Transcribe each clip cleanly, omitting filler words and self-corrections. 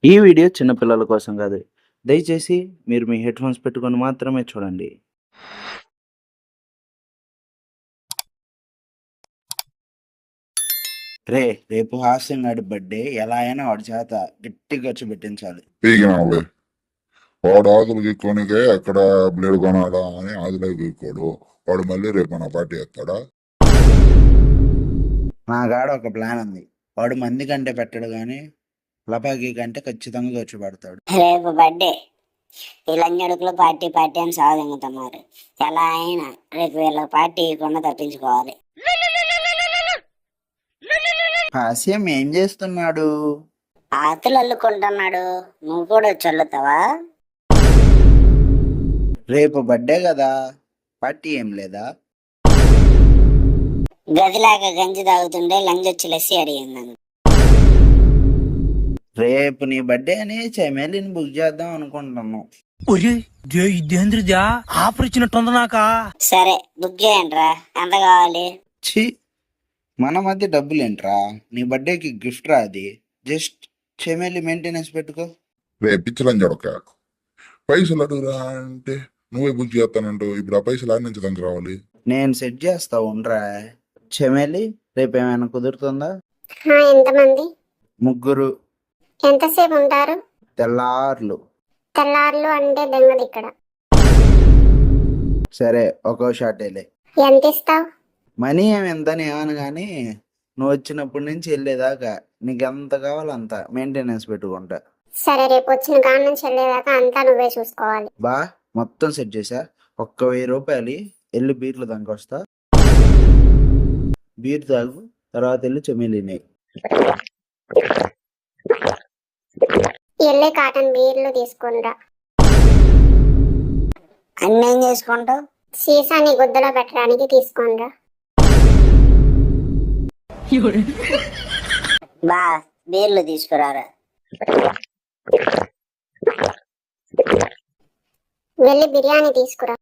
ఈ వీడియో చిన్న పిల్లల కోసం కాదు. దయచేసి మీరు మీ హెడ్‌ఫోన్స్ పెట్టుకొని మాత్రమే చూడండి. రేపు హాస్యం గాడి బర్త్‌డే. ఎలా అయినా వాడి చేత గట్టిగా ఖర్చు పెట్టించాలి. పీకినావులే. వాడు ఆకులు గీక్కోనికే ఎక్కడ బ్లేడ్ కొనాలా అని ఆదిలే గీక్కోడు. వాడు మళ్ళీ రేపు నా పార్టీ ఎత్తాడా? నా కాడ ఒక ప్లాన్ ఉంది. వాడు మంది కంటే పెట్టడు కానీ లపాకి కంటే ఖచ్చితంగా ఖర్చు పెడతాడు. రేపు బర్త్డే ఈ లంజడుకులు పార్టీ పార్టీ అని సాగుతున్నారు. ఎలా అయినా రేపు వీళ్ళకి పార్టీ ఇవ్వకుండా తప్పించుకోవాలి. హాస్యం ఏం చేస్తున్నాడు? ఆతులు అల్లుకుంటున్నాడు. నువ్వు కూడా చల్లుతావా? రేపు బర్త్డే కదా, పార్టీ ఏం లేదా? గదిలాగా గంజి తాగుతుంటే లంజొచ్చి లస్సి అడిగిందని. రేపు నీ బర్త్డే అని చెమేలిని బుక్ చేద్దాం అనుకుంటున్నాను. ఆఫర్ ఇచ్చినట్టుంది నాకా. సరే బుక్ చేయండి రా. ఎంత కావాలి? ఛీ, మన మధ్య డబ్బులేంట్రా? నీ బర్త్డేకి గిఫ్ట్ రా అది. జస్ట్ చెమేలి మెయింటెనెన్స్ పెట్టుకో. పిచ్చలని జడక పైసలు అడుగురా అంటే నువ్వే బుక్ చేస్తానంటూ ఇప్పుడు ఆ పైసలు ఆడి నుంచి దానికి రావాలి. నేను సెట్ చేస్తా ఉండరా. చెమేలి రేపు ఏమైనా కుదురుతుందా? ఎంతమంది? ముగ్గురు. ఎంతసేపు ఉంటారు? తెల్లార్లు. తెల్లార్లు అంటే దెంగది ఇక్కడ. సరే ఒక్కో షాటేలే. ఎంత ఇస్తావు? మనీ ఏమి ఎంతని ఏమను కానీ నువ్వు వచ్చినప్పటి నుంచి వెళ్ళేదాకా నీకు ఎంత కావాలో అంత మెయింటెనెన్స్ పెట్టుకుంటా. సరే రేపు వచ్చిన కాడ నుంచి వెళ్ళేదాకా అంతా నువ్వే చూసుకోవాలి. బా మొత్తం సెట్ చేసా. ఒక్క 1000 రూపాయలు వెళ్ళి బీర్లు దానికి వస్తా. బీర్ తాగు, తర్వాత వెళ్ళి చెమేలినాయి. వెళ్ళే కాటన్ బీర్లు తీసుకునిరా. అన్నేం చేసుకుంటావు? సీసాని గుద్దలో పెట్టడానికి తీసుకునిరా. బా బీర్లు తీసుకురారా. వెళ్ళి బిర్యానీ తీసుకురా.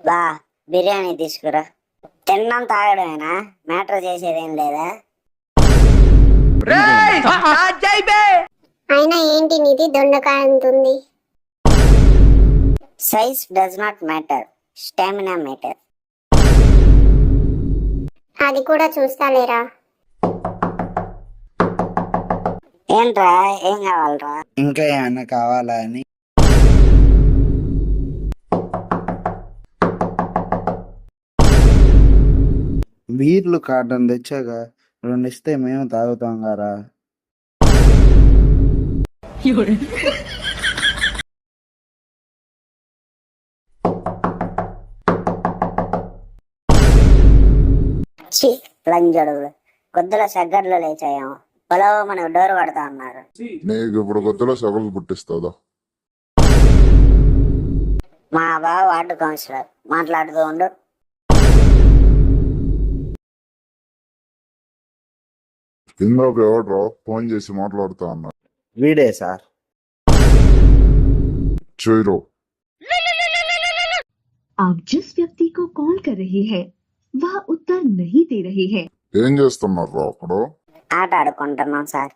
బా బిర్యానీ తీసుకురా. తినడం తాగడమేనా? మ్యాటర్ చేసేదేం లేదా? అయినా ఏంటి నీది దొండకాయ అంతుంది? Size does not matter, stamina matter. అది కూడా చూస్తా లేరా. ఏంట్రా ఏం కావాలరా? ఇంకా ఏమన్నా కావాలా అని. బీర్లు కాటన్ తెచ్చాక 2 ఇస్తే మేము తాగుతాం గారా. ఛీ లంజడుగులు కొద్దుల సగ్గడ్లు లేచాయేమో. పొలవ మనకు డోర్ పడతా ఉన్నారు. నీకు ఇప్పుడు కొత్తలో సగలు పుట్టిస్తుందా? మా బావ వార్డు కౌన్సిలర్ మాట్లాడుతూ ఉండు. ఇందాక ఎవడరా ఫోన్ చేసి మాట్లాడుతా అన్నా? వీడే సార్. చేయరు. आप जिस व्यक्ति को कॉल कर रहे हैं वह उत्तर नहीं दे रहे हैं। ఏం చేస్తున్నారా అక్కడ? ఆట ఆడుకుంటున్నాం సార్.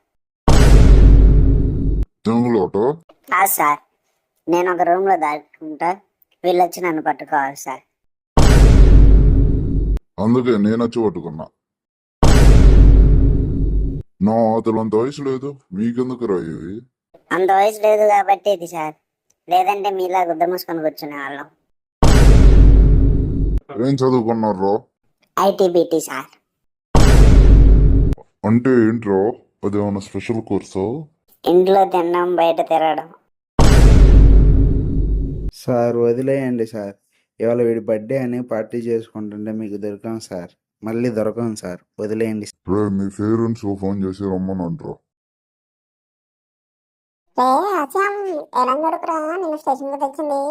జంగులోటు కాదు సార్, నేను ఒక రూమ్ లో దాచుకుంటా, వీళ్ళు వచ్చి నన్ను పట్టుకోవాలి సార్. అందుకే నేను వచ్చి పట్టుకున్నా. నా అతలంత వయసు లేదు, మీకెందుకు రాయి? అంత వయసు లేదు కాబట్టి ఇది సార్. లేదంటే మీలా గుద్ద మూసుకొని కూర్చునే వాళ్ళం. ఏం చదువుకున్నారా? ఐటీబీటీ సార్. అంటే ఏంట్రా? అదేమన్నా స్పెషల్ కోర్సు? ఇంట్లో తినడం, బయట తిరగడం. సార్ వదిలేయండి సార్. ఇవాళ వీడి బర్త్డే అని పార్టీ చేసుకుంటుంటే మీకు దొరకం సార్. మళ్ళీ దొరకం సార్, వదిలేయండి. రే మీ పేరెంట్స్ ఫోన్ చేసి రమ్మనంట్రా. నిన్ను స్టేషన్ లో తెచ్చింది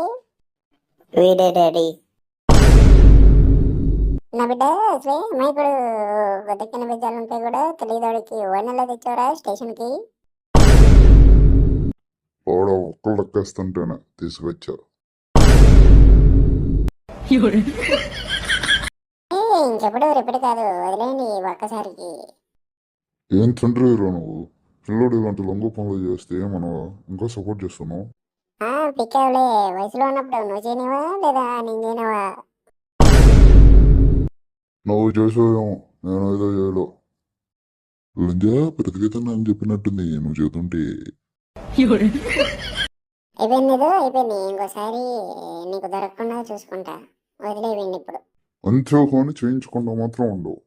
వీడే డాడీ. నా బిడ్డ మా ఇప్పుడు వెతక్కిన విద్యాలు ఉంటే కూడా తెలియదాడికి ఓనెల్లో తెచ్చారా స్టేషన్ కి? వాడ ఒక్కళ్ళు లెక్కేస్తుంటేనే తీసుకొచ్చా. ఇంకెప్పుడు రేపటి కాదు, వదిలేయండి ఒక్కసారికి. ఏం తండ్రి నువ్వు? పిల్లోడు ఇలాంటి లొంగ పనులు చేస్తే మనం ఇంకా సపోర్ట్ చేస్తున్నాం. పిక్కావులే, వయసులో ఉన్నప్పుడు నువ్వు చేయనివా లేదా నేను చేయనివా? నువ్వు చేసావేమో, నేను ఏదో చేయలో. లంజా ప్రతిగీతం అని చెప్పినట్టుంది నువ్వు చేస్తుంటే. అయిపోయింది. ఇంకోసారి నీకు దొరకకుండా చూసుకుంటా. వదిలేయండి ఇప్పుడు. అంతేకాని చేయించకుండా మాత్రం ఉండవు.